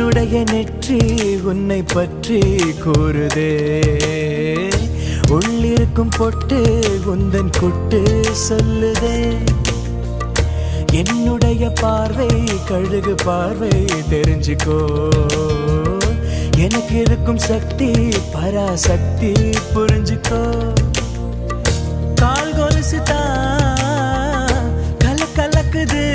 என்னுடைய நெற்றி உன்னை பற்றி கூறுதே, உள்ளிருக்கும் பொட்டு உந்தன் குட்டு சொல்லுதே. என்னுடைய பார்வை கழுகு பார்வை தெரிஞ்சுக்கோ, எனக்கு இருக்கும் சக்தி பராசக்தி புரிஞ்சுக்கோ. கால் கொலுசு தான் கலக்குது,